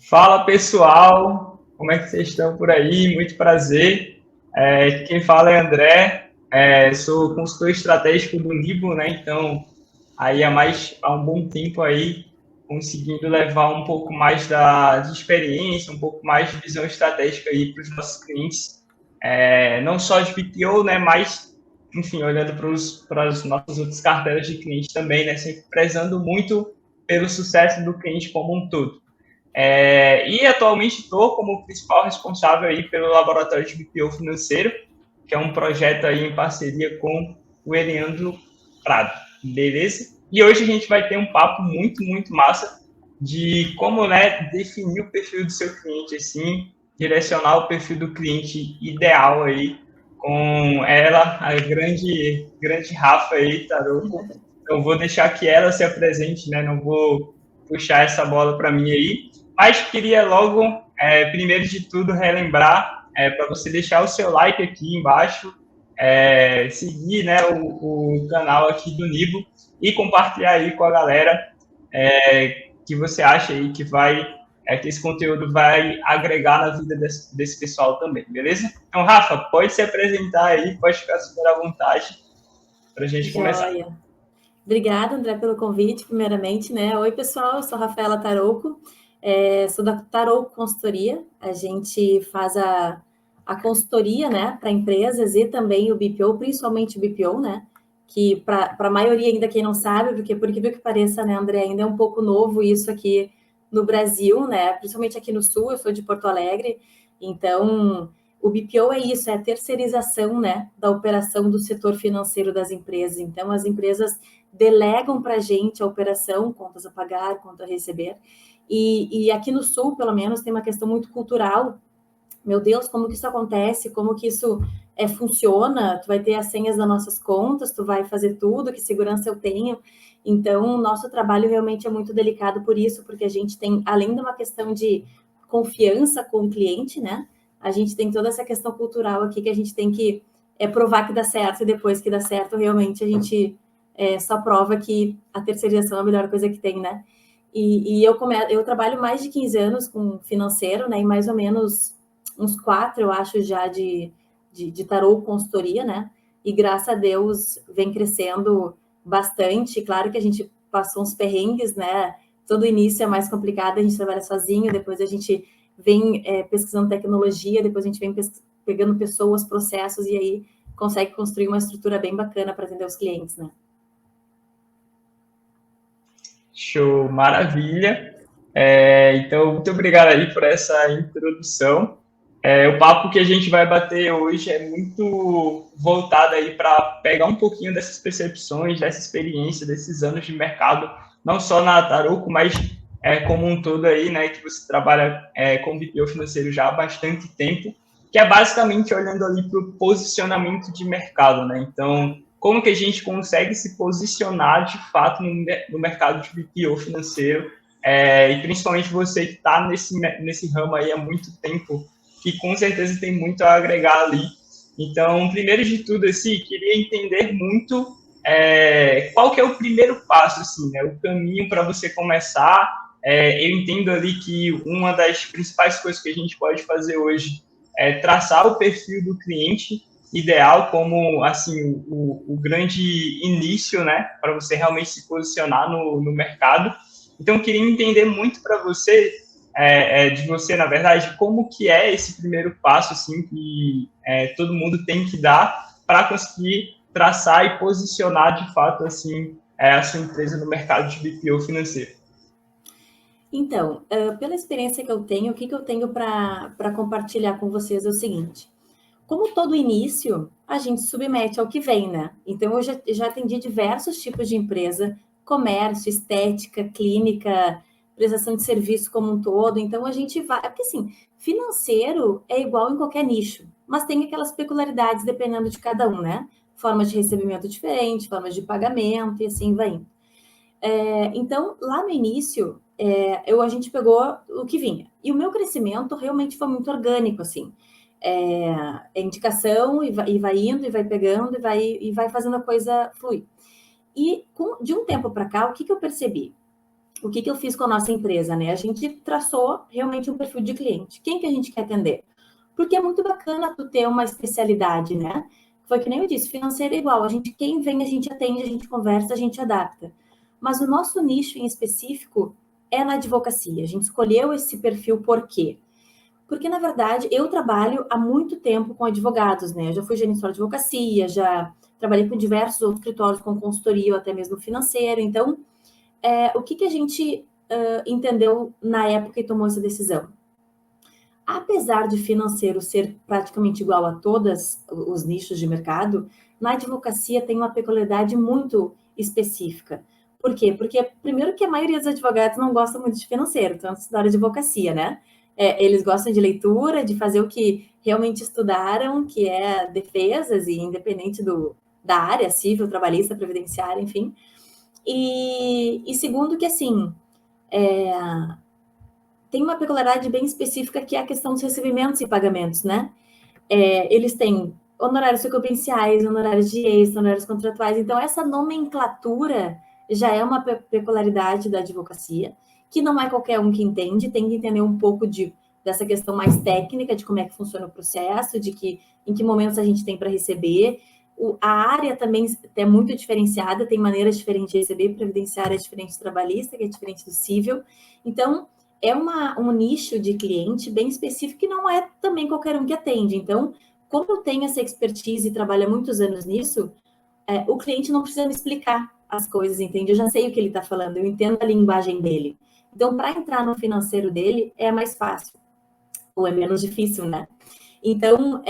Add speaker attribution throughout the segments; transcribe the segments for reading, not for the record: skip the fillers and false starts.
Speaker 1: Fala pessoal, como é que vocês estão por aí? Muito prazer. Quem fala é André, sou consultor estratégico do Nibo, né? Então, aí há um bom tempo aí conseguindo levar um pouco mais de experiência, um pouco mais de visão estratégica aí para os nossos clientes, não só de BPO, né? Mas, enfim, olhando para as nossas outras carteiras de clientes também, né? Sempre prezando muito pelo sucesso do cliente como um todo. E atualmente estou como principal responsável aí pelo laboratório de BPO financeiro, que é um projeto aí em parceria com o Eliandro Prado, beleza? E hoje a gente vai ter um papo muito massa de como, né, definir o perfil do seu cliente, assim, direcionar o perfil do cliente ideal aí com ela, a grande Rafa aí, Tarouco. Então vou deixar que ela se apresente, né? Não vou puxar essa bola para mim aí. Mas queria logo, primeiro de tudo, relembrar para você deixar o seu like aqui embaixo, seguir, né, o canal aqui do Nibo e compartilhar aí com a galera que você acha aí que esse conteúdo vai agregar na vida desse pessoal também, beleza? Então, Rafa, pode se apresentar aí, pode ficar super à vontade para a gente começar.
Speaker 2: Joia. Obrigada, André, pelo convite, primeiramente, né? Oi, pessoal, eu sou Rafaela Tarouco, sou da Tarouco Consultoria. A gente faz a consultoria, né, para empresas e também o BPO, principalmente o BPO, né? Que para a maioria ainda quem não sabe, porque por incrível que pareça, né, André, ainda é um pouco novo isso aqui no Brasil, né? Principalmente aqui no Sul, eu sou de Porto Alegre, então o BPO é isso, é a terceirização, né, da operação do setor financeiro das empresas. Então, as empresas delegam para a gente a operação, contas a pagar, conta a receber. E aqui no Sul, pelo menos, tem uma questão muito cultural. Meu Deus, como que isso acontece? Como que isso funciona? Tu vai ter as senhas das nossas contas, tu vai fazer tudo, que segurança eu tenho? Então, o nosso trabalho realmente é muito delicado por isso, porque a gente tem, além de uma questão de confiança com o cliente, né? A gente tem toda essa questão cultural aqui que a gente tem que provar que dá certo, e depois que dá certo, realmente a gente só prova que a terceirização é a melhor coisa que tem, né? E eu trabalho mais de 15 anos com financeiro, né? E mais ou menos uns 4, eu acho, já de tarô consultoria, né? E graças a Deus vem crescendo bastante. Claro que a gente passou uns perrengues, né? Todo início é mais complicado, a gente trabalha sozinho, depois a gente vem pesquisando tecnologia, depois a gente vem pegando pessoas, processos, e aí consegue construir uma estrutura bem bacana para atender os clientes, né?
Speaker 1: Show, maravilha. Então, muito obrigado aí por essa introdução. O papo que a gente vai bater hoje é muito voltado aí para pegar um pouquinho dessas percepções, dessa experiência, desses anos de mercado, não só na Taroco, mas como um todo aí, né, que você trabalha com BPO financeiro já há bastante tempo, que é basicamente olhando ali para o posicionamento de mercado, né? Então, como que a gente consegue se posicionar de fato no mercado de BPO financeiro, e principalmente você que está nesse ramo aí há muito tempo, que com certeza tem muito a agregar ali. Então, primeiro de tudo, assim, queria entender muito qual que é o primeiro passo, assim, né, o caminho para você começar. Eu entendo ali que uma das principais coisas que a gente pode fazer hoje é traçar o perfil do cliente ideal como assim o grande início, né, para você realmente se posicionar no mercado. Então, eu queria entender muito para você, de você, na verdade, como que é esse primeiro passo assim que todo mundo tem que dar para conseguir traçar e posicionar de fato assim a sua empresa no mercado de BPO financeiro.
Speaker 2: Então, pela experiência que eu tenho, o que eu tenho para compartilhar com vocês é o seguinte: como todo início, a gente submete ao que vem, né? Então, eu já atendi diversos tipos de empresa, comércio, estética, clínica, prestação de serviço como um todo. Então, a gente vai. Porque, assim, financeiro é igual em qualquer nicho, mas tem aquelas peculiaridades dependendo de cada um, né? Formas de recebimento diferentes, formas de pagamento e assim vai indo. Então, lá no início, a gente pegou o que vinha. E o meu crescimento realmente foi muito orgânico, assim. É indicação e vai indo, e vai pegando, e vai fazendo a coisa fluir. E de um tempo para cá, o que eu percebi? o que eu fiz com a nossa empresa, né? A gente traçou realmente um perfil de cliente. Quem que a gente quer atender? Porque é muito bacana tu ter uma especialidade, né? Foi que nem eu disse, financeiro é igual. Quem vem, a gente atende, a gente conversa, a gente adapta. Mas o nosso nicho em específico é na advocacia. A gente escolheu esse perfil por quê? Porque, na verdade, eu trabalho há muito tempo com advogados, né? Eu já fui gerente de advocacia, já trabalhei com diversos outros escritórios, com consultoria ou até mesmo financeiro. Então, o que a gente entendeu na época e tomou essa decisão? Apesar de financeiro ser praticamente igual a todos os nichos de mercado, na advocacia tem uma peculiaridade muito específica. Por quê? Porque, primeiro, que a maioria dos advogados não gosta muito de financeiro, tanto da advocacia, né? Eles gostam de leitura, de fazer o que realmente estudaram, que é defesas, e independente da área, civil, trabalhista, previdenciária, enfim. E segundo, que assim, tem uma peculiaridade bem específica que é a questão dos recebimentos e pagamentos, né? Eles têm honorários sequenciais, honorários de extra, honorários contratuais. Então, essa nomenclatura já é uma peculiaridade da advocacia, que não é qualquer um que entende, tem que entender um pouco dessa questão mais técnica, de como é que funciona o processo, em que momentos a gente tem para receber. A área também é muito diferenciada, tem maneiras diferentes de receber, previdenciária é diferente do trabalhista, que é diferente do civil. Então, é um nicho de cliente bem específico que não é também qualquer um que atende. Então, como eu tenho essa expertise e trabalho há muitos anos nisso, o cliente não precisa me explicar as coisas, entende? Eu já sei o que ele está falando, eu entendo a linguagem dele. Então, para entrar no financeiro dele, é mais fácil, ou é menos difícil, né? Então,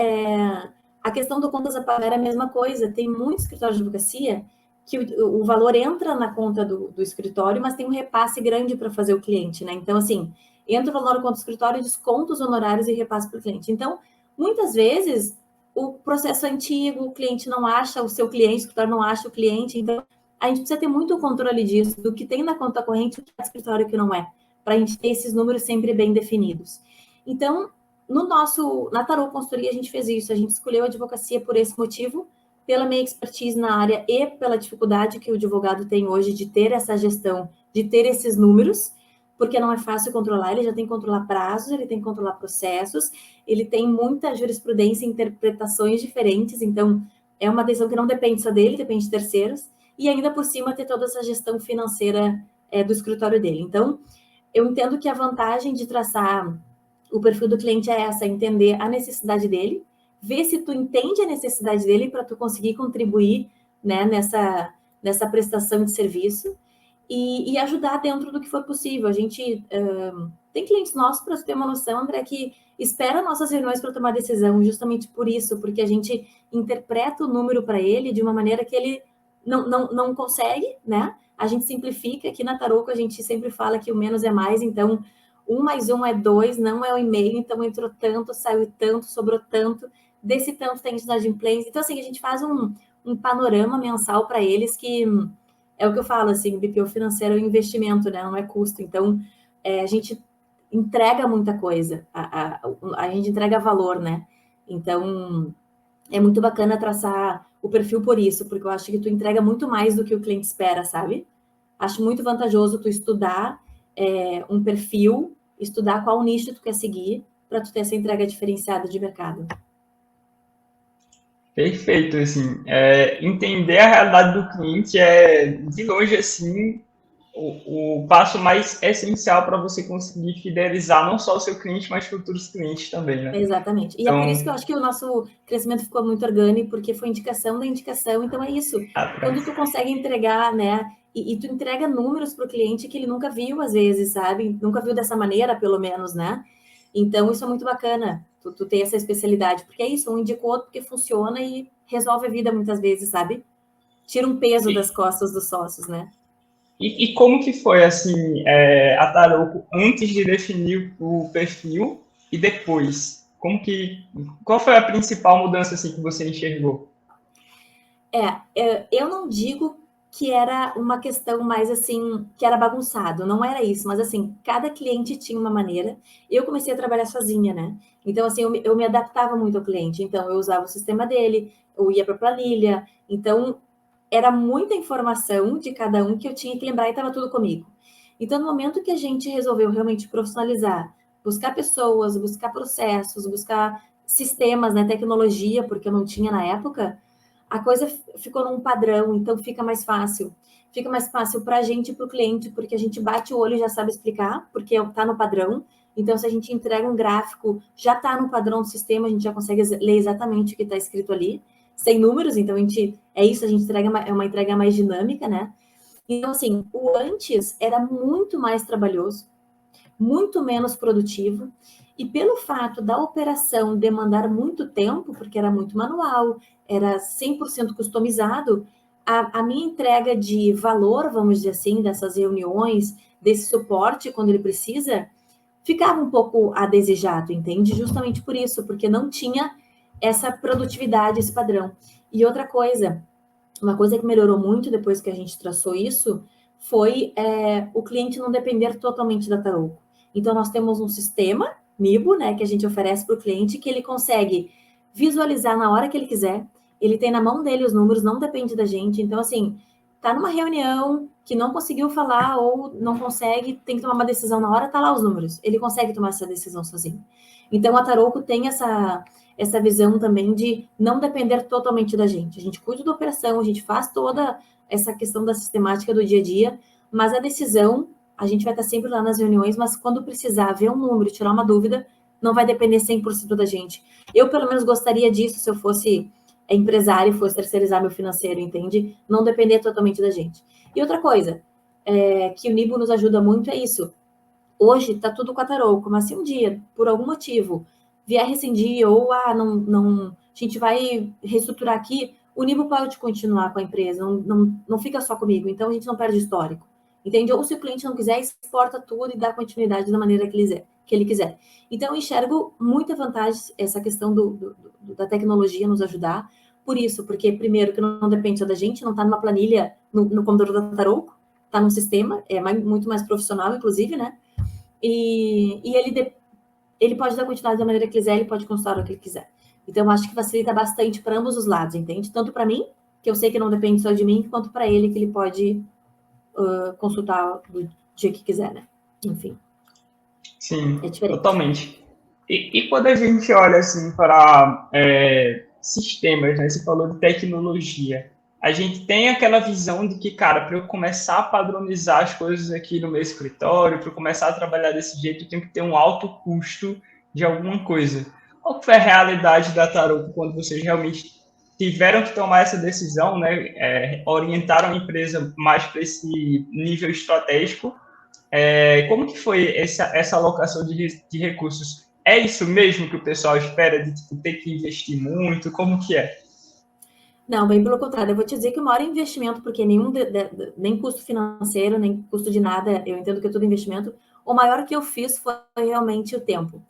Speaker 2: a questão do contas a pagar é a mesma coisa. Tem muitos escritórios de advocacia que o valor entra na conta do escritório, mas tem um repasse grande para fazer o cliente, né? Então, assim, entra o valor na conta do escritório, desconta os honorários e repasse para o cliente. Então, muitas vezes, o processo é antigo, o cliente não acha, o seu cliente, o escritório não acha o cliente. Então, a gente precisa ter muito controle disso, do que tem na conta corrente e o que é do escritório e o que não é, para a gente ter esses números sempre bem definidos. Então, na Tarô Consultoria, a gente fez isso. A gente escolheu a advocacia por esse motivo, pela minha expertise na área e pela dificuldade que o advogado tem hoje de ter essa gestão, de ter esses números, porque não é fácil controlar, ele já tem que controlar prazos, ele tem que controlar processos, ele tem muita jurisprudência e interpretações diferentes, então é uma decisão que não depende só dele, depende de terceiros, e ainda por cima ter toda essa gestão financeira do escritório dele. Então, eu entendo que a vantagem de traçar o perfil do cliente é essa, entender a necessidade dele, ver se tu entende a necessidade dele para tu conseguir contribuir, né, nessa prestação de serviço e ajudar dentro do que for possível. A gente tem clientes nossos, para você ter uma noção, André, que espera nossas reuniões para tomar decisão, justamente por isso, porque a gente interpreta o número para ele de uma maneira que ele não consegue, né? A gente simplifica. Aqui na Taroco a gente sempre fala que o menos é mais, então 1 mais 1 é 2, não é 1,5, então entrou tanto, saiu tanto, sobrou tanto, desse tanto tem de inadimplência. Então, assim, a gente faz um panorama mensal para eles que é o que eu falo, assim, BPO financeiro é um investimento, né? Não é custo. Então, a gente entrega muita coisa, a gente entrega valor, né? Então, é muito bacana traçar o perfil por isso, porque eu acho que tu entrega muito mais do que o cliente espera, sabe? Acho muito vantajoso tu estudar um perfil, estudar qual nicho tu quer seguir, para tu ter essa entrega diferenciada de mercado.
Speaker 1: Perfeito, assim, entender a realidade do cliente é, de longe, assim, o passo mais essencial para você conseguir fidelizar não só o seu cliente, mas futuros clientes também, né?
Speaker 2: Exatamente. E é por isso que eu
Speaker 1: Então,
Speaker 2: acho que o nosso crescimento ficou muito orgânico, porque foi indicação da indicação. Então é isso. Quando tu consegue entregar, né? E tu entrega números para o cliente que ele nunca viu, às vezes, sabe? Nunca viu dessa maneira, pelo menos, né? Então isso é muito bacana, tu ter essa especialidade, porque é isso, um indica o outro porque funciona e resolve a vida muitas vezes, sabe? Tira um peso das costas dos sócios, né?
Speaker 1: e como que foi, assim, a Taroco antes de definir o perfil e depois? Qual foi a principal mudança, assim, que você enxergou?
Speaker 2: Eu não digo que era uma questão mais assim, que era bagunçado, não era isso, mas assim, cada cliente tinha uma maneira. Eu comecei a trabalhar sozinha, né? Então, assim, eu me adaptava muito ao cliente, então eu usava o sistema dele, eu ia para a planilha, então era muita informação de cada um que eu tinha que lembrar e estava tudo comigo. Então, no momento que a gente resolveu realmente profissionalizar, buscar pessoas, buscar processos, buscar sistemas, né, tecnologia, porque eu não tinha na época, a coisa ficou num padrão, então fica mais fácil. Fica mais fácil para a gente e para o cliente, porque a gente bate o olho e já sabe explicar, porque está no padrão. Então, se a gente entrega um gráfico, já está no padrão do sistema, a gente já consegue ler exatamente o que está escrito ali, sem números, então é isso, a gente entrega é uma entrega mais dinâmica, né? Então, assim, o antes era muito mais trabalhoso, muito menos produtivo, e pelo fato da operação demandar muito tempo, porque era muito manual, era 100% customizado, a minha entrega de valor, vamos dizer assim, dessas reuniões, desse suporte quando ele precisa, ficava um pouco a desejado, entende? Justamente por isso, porque não tinha essa produtividade, esse padrão. E outra coisa, uma coisa que melhorou muito depois que a gente traçou isso foi o cliente não depender totalmente da Tarouco. Então, nós temos um sistema, Nibo, né, que a gente oferece para o cliente, que ele consegue visualizar na hora que ele quiser, ele tem na mão dele os números, não depende da gente. Então, assim, tá numa reunião que não conseguiu falar ou não consegue, tem que tomar uma decisão na hora, tá lá os números. Ele consegue tomar essa decisão sozinho. Então, a Tarouco tem essa visão também de não depender totalmente da gente. A gente cuida da operação, a gente faz toda essa questão da sistemática do dia a dia, mas a decisão, a gente vai estar sempre lá nas reuniões, mas quando precisar ver um número, tirar uma dúvida, não vai depender 100% da gente. Eu, pelo menos, gostaria disso se eu fosse empresário e fosse terceirizar meu financeiro, entende? Não depender totalmente da gente. E outra coisa, que o Nibo nos ajuda muito é isso. Hoje está tudo com a Tarouco, mas se um dia, por algum motivo, vier rescindir ou a gente vai reestruturar aqui, o Nibo pode continuar com a empresa, não fica só comigo, então a gente não perde histórico. Entende? Ou se o cliente não quiser, exporta tudo e dá continuidade da maneira que ele quiser. Então, eu enxergo muita vantagem essa questão da tecnologia nos ajudar. Por isso, porque, primeiro, que não depende só da gente, não está numa planilha no computador da Tarouco, está num sistema, muito mais profissional, inclusive, né? E ele pode dar continuidade da maneira que quiser, ele pode consultar o que ele quiser. Então, eu acho que facilita bastante para ambos os lados, entende? Tanto para mim, que eu sei que não depende só de mim, quanto para ele, que ele pode consultar do dia que quiser, né? Enfim,
Speaker 1: Sim,
Speaker 2: é diferente.
Speaker 1: totalmente. E quando a gente olha assim para sistemas, né? Você falou de tecnologia. A gente tem aquela visão de que, cara, para eu começar a padronizar as coisas aqui no meu escritório, para eu começar a trabalhar desse jeito, eu tenho que ter um alto custo de alguma coisa. Qual foi a realidade da Tarouco quando vocês realmente tiveram que tomar essa decisão, né? Orientaram a empresa mais para esse nível estratégico? Como que foi essa alocação de recursos? É isso mesmo que o pessoal espera de tipo, ter que investir muito? Como que é?
Speaker 2: Não, bem pelo contrário, eu vou te dizer que o maior investimento, porque nem custo financeiro, nem custo de nada, eu entendo que é tudo investimento, o maior que eu fiz foi realmente o tempo.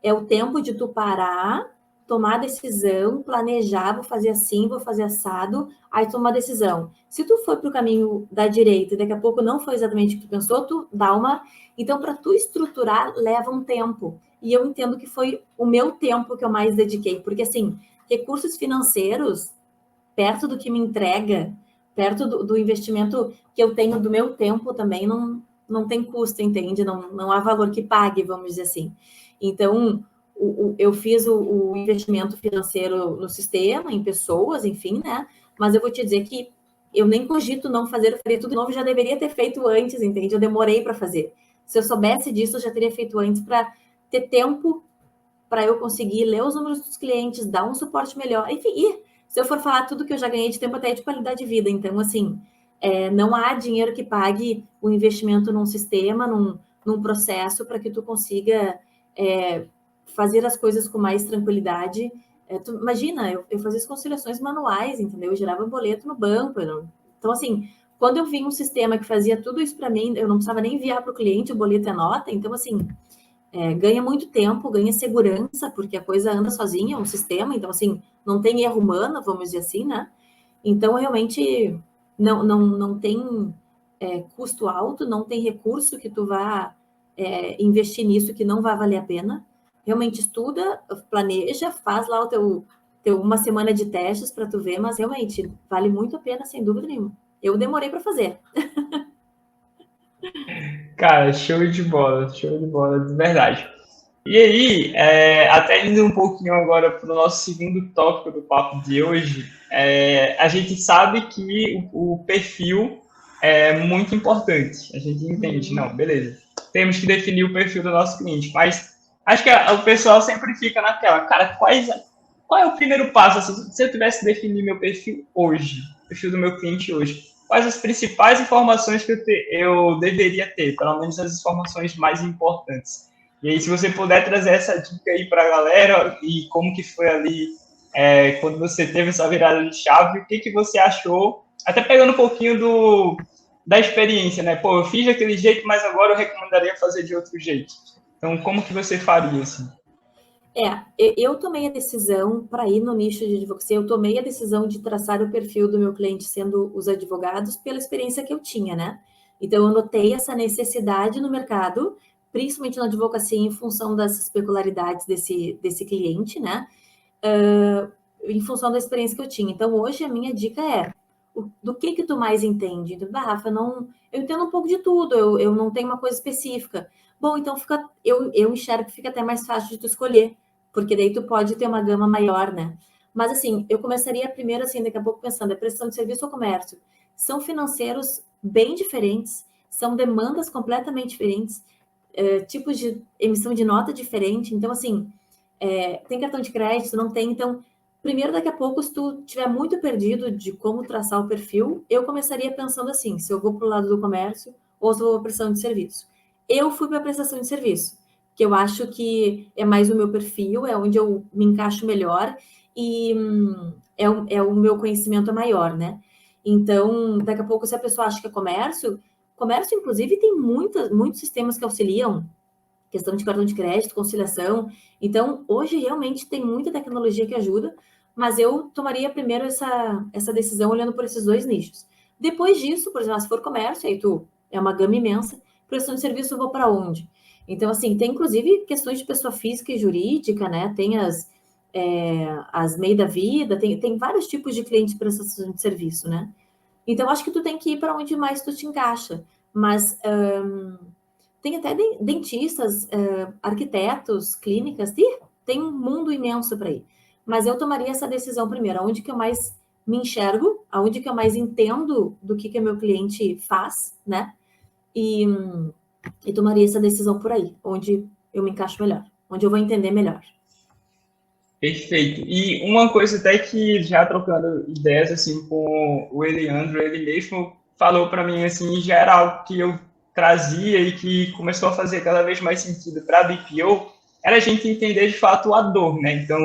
Speaker 2: É o tempo de tu parar, tomar decisão, planejar, vou fazer assim, vou fazer assado, aí tomar decisão. Se tu for para o caminho da direita e daqui a pouco não foi exatamente o que tu pensou, tu dá uma. Então, para tu estruturar, leva um tempo. E eu entendo que foi o meu tempo que eu mais dediquei, porque assim, recursos financeiros, perto do que me entrega, perto do investimento que eu tenho do meu tempo também, não tem custo, entende? Não há valor que pague, vamos dizer assim. Então, eu fiz o investimento financeiro no sistema, em pessoas, enfim, né? Mas eu vou te dizer que eu nem cogito não fazer, eu faria tudo de novo, já deveria ter feito antes, entende? Eu demorei para fazer. Se eu soubesse disso, eu já teria feito antes para ter tempo para eu conseguir ler os números dos clientes, dar um suporte melhor, enfim, e se eu for falar tudo que eu já ganhei de tempo, até de qualidade de vida. Então, assim, não há dinheiro que pague o investimento num sistema, num processo, para que tu consiga fazer as coisas com mais tranquilidade. Imagina, eu fazia as conciliações manuais, entendeu? Eu gerava boleto no banco. Então, assim, quando eu vi um sistema que fazia tudo isso para mim, eu não precisava nem enviar para o cliente o boleto e a nota. Então, assim, ganha muito tempo, ganha segurança, porque a coisa anda sozinha, é um sistema, então, assim, não tem erro humano, vamos dizer assim, né? Então, realmente, não tem custo alto, não tem recurso que tu vá investir nisso que não vai valer a pena. Realmente estuda, planeja, faz lá o teu uma semana de testes para tu ver, mas realmente vale muito a pena, sem dúvida nenhuma. Eu demorei para fazer.
Speaker 1: Cara, show de bola, de verdade. E aí, até indo um pouquinho agora para o nosso segundo tópico do papo de hoje, a gente sabe que o perfil é muito importante. A gente entende, não,
Speaker 2: Uhum.
Speaker 1: beleza. Temos que definir o perfil do nosso cliente, mas acho que o pessoal sempre fica naquela, cara, qual é o primeiro passo? Assim, se eu tivesse que definir meu perfil hoje, o perfil do meu cliente hoje, quais as principais informações que eu deveria ter, pelo menos as informações mais importantes? E aí, se você puder trazer essa dica aí para a galera e como que foi ali quando você teve essa virada de chave, o que que você achou? Até pegando um pouquinho da experiência, né? Pô, eu fiz daquele jeito, mas agora eu recomendaria fazer de outro jeito. Então, como que você faria assim?
Speaker 2: Eu tomei a decisão para ir no nicho de advocacia, eu tomei a decisão de traçar o perfil do meu cliente sendo os advogados pela experiência que eu tinha, né? Então, eu notei essa necessidade no mercado, principalmente na advocacia, em função das peculiaridades desse cliente, né? Em função da experiência que eu tinha. Então, hoje, a minha dica é, do que tu mais entende? Então, Rafa, eu entendo um pouco de tudo, eu não tenho uma coisa específica. Bom, então eu enxergo que fica até mais fácil de tu escolher, porque daí tu pode ter uma gama maior, né? Mas assim, eu começaria primeiro assim, daqui a pouco pensando, é prestação de serviço ou comércio? São financeiros bem diferentes, são demandas completamente diferentes, tipos de emissão de nota diferente. Então, assim, tem cartão de crédito, não tem. Então, primeiro, daqui a pouco, se tu tiver muito perdido de como traçar o perfil, eu começaria pensando assim, se eu vou para o lado do comércio ou se eu vou para a prestação de serviço. Eu fui para a prestação de serviço, que eu acho que é mais o meu perfil, é onde eu me encaixo melhor e é o meu conhecimento maior, né? Então, daqui a pouco, se a pessoa acha que é comércio, inclusive, tem muitos sistemas que auxiliam questão de cartão de crédito, conciliação. Então, hoje realmente tem muita tecnologia que ajuda, mas eu tomaria primeiro essa decisão olhando por esses dois nichos. Depois disso, por exemplo, se for comércio, aí tu é uma gama imensa, prestação de serviço eu vou para onde? Então, assim, tem inclusive questões de pessoa física e jurídica, né? Tem as MEI da vida, tem vários tipos de clientes de prestação de serviço, né? Então, acho que tu tem que ir para onde mais tu te encaixa. Mas tem até dentistas, arquitetos, clínicas, tem um mundo imenso para ir. Mas eu tomaria essa decisão primeiro, aonde que eu mais me enxergo, aonde que eu mais entendo do que o meu cliente faz, né? E, e tomaria essa decisão por aí, onde eu me encaixo melhor, onde eu vou entender melhor.
Speaker 1: Perfeito. E uma coisa até que já trocando ideias assim com o Eliandro, ele mesmo falou para mim assim, em geral, que eu trazia e que começou a fazer cada vez mais sentido para a BPO, era a gente entender de fato a dor, né? Então,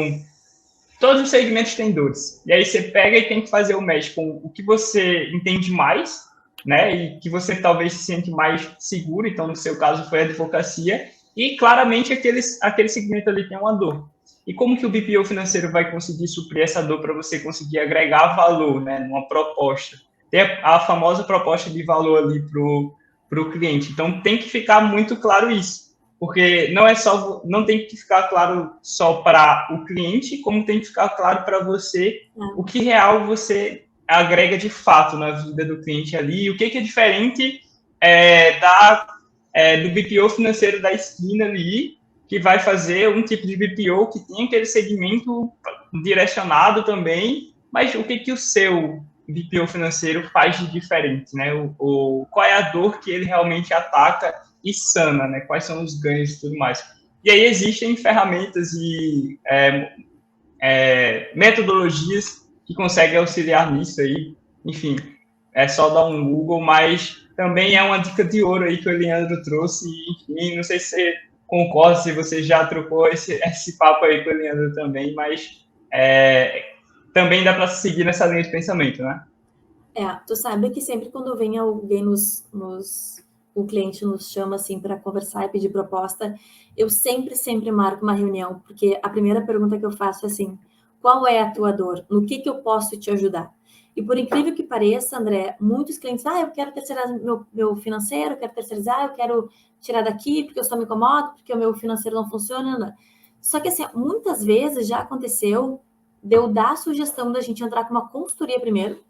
Speaker 1: todos os segmentos têm dores. E aí você pega e tem que fazer o match com o que você entende mais, né? E que você talvez se sente mais seguro. Então, no seu caso, foi a advocacia. E claramente aquele segmento ali tem uma dor. E como que o BPO financeiro vai conseguir suprir essa dor para você conseguir agregar valor, né? Numa proposta. Ter a famosa proposta de valor ali para o cliente. Então, tem que ficar muito claro isso porque não tem que ficar claro só para o cliente, como tem que ficar claro para você o que real você agrega de fato na vida do cliente ali, o que é diferente do BPO financeiro da esquina ali, que vai fazer um tipo de BPO que tem aquele segmento direcionado também, mas o que o seu BPO financeiro faz de diferente, né? Qual é a dor que ele realmente ataca e sana, né? Quais são os ganhos e tudo mais. E aí existem ferramentas e metodologias que conseguem auxiliar nisso aí. Enfim, é só dar um Google, mas também é uma dica de ouro aí que o Leandro trouxe. Enfim, não sei se você concorda, se você já trocou esse papo aí com o Leandro também, mas também dá para seguir nessa linha de pensamento, né?
Speaker 2: Tu sabe que sempre quando vem alguém o cliente nos chama assim para conversar e pedir proposta, eu sempre marco uma reunião, porque a primeira pergunta que eu faço é assim: qual é a tua dor? No que eu posso te ajudar? E por incrível que pareça, André, muitos clientes, eu quero terceirizar meu financeiro, eu quero terceirizar, eu quero tirar daqui porque eu só me incomodo, porque o meu financeiro não funciona. Só que assim, muitas vezes já aconteceu de eu dar a sugestão da gente entrar com uma consultoria primeiro,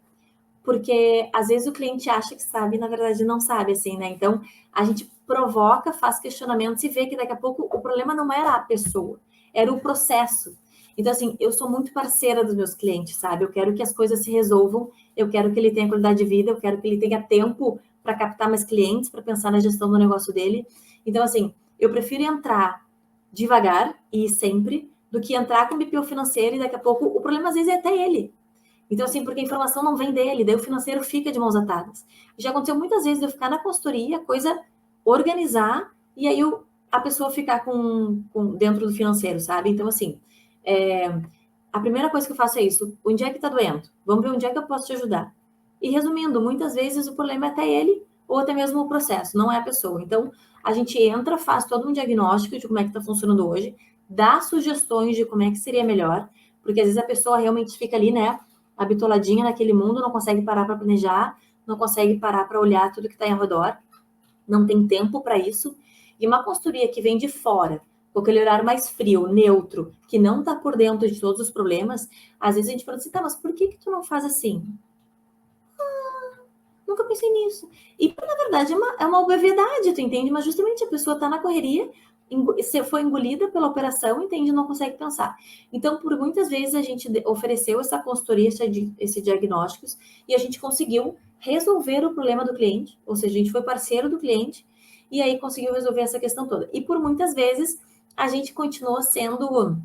Speaker 2: porque às vezes o cliente acha que sabe e na verdade não sabe, assim, né? Então, a gente provoca, faz questionamentos e vê que daqui a pouco o problema não era a pessoa, era o processo. Então, assim, eu sou muito parceira dos meus clientes, sabe? Eu quero que as coisas se resolvam, eu quero que ele tenha qualidade de vida, eu quero que ele tenha tempo para captar mais clientes, para pensar na gestão do negócio dele. Então, assim, eu prefiro entrar devagar e sempre do que entrar com BPO financeiro e daqui a pouco o problema às vezes é até ele. Então, assim, porque a informação não vem dele, daí o financeiro fica de mãos atadas. Já aconteceu muitas vezes de eu ficar na consultoria, a coisa organizar, e aí a pessoa ficar dentro do financeiro, sabe? Então, assim, a primeira coisa que eu faço é isso. Onde é que tá doendo? Vamos ver onde é que eu posso te ajudar. E resumindo, muitas vezes o problema é até ele, ou até mesmo o processo, não é a pessoa. Então, a gente entra, faz todo um diagnóstico de como é que está funcionando hoje, dá sugestões de como é que seria melhor, porque às vezes a pessoa realmente fica ali, né, habitoladinha naquele mundo, não consegue parar para planejar, não consegue parar para olhar tudo que está em redor, não tem tempo para isso. E uma consultoria que vem de fora, com aquele olhar mais frio, neutro, que não está por dentro de todos os problemas, às vezes a gente fala assim, tá, mas por que tu não faz assim? Nunca pensei nisso. E, na verdade, é uma obviedade, tu entende? Mas justamente a pessoa está na correria, foi engolida pela operação, entende? Não consegue pensar. Então, por muitas vezes, a gente ofereceu essa consultoria, esse diagnósticos, e a gente conseguiu resolver o problema do cliente, ou seja, a gente foi parceiro do cliente, e aí conseguiu resolver essa questão toda. E por muitas vezes, a gente continuou sendo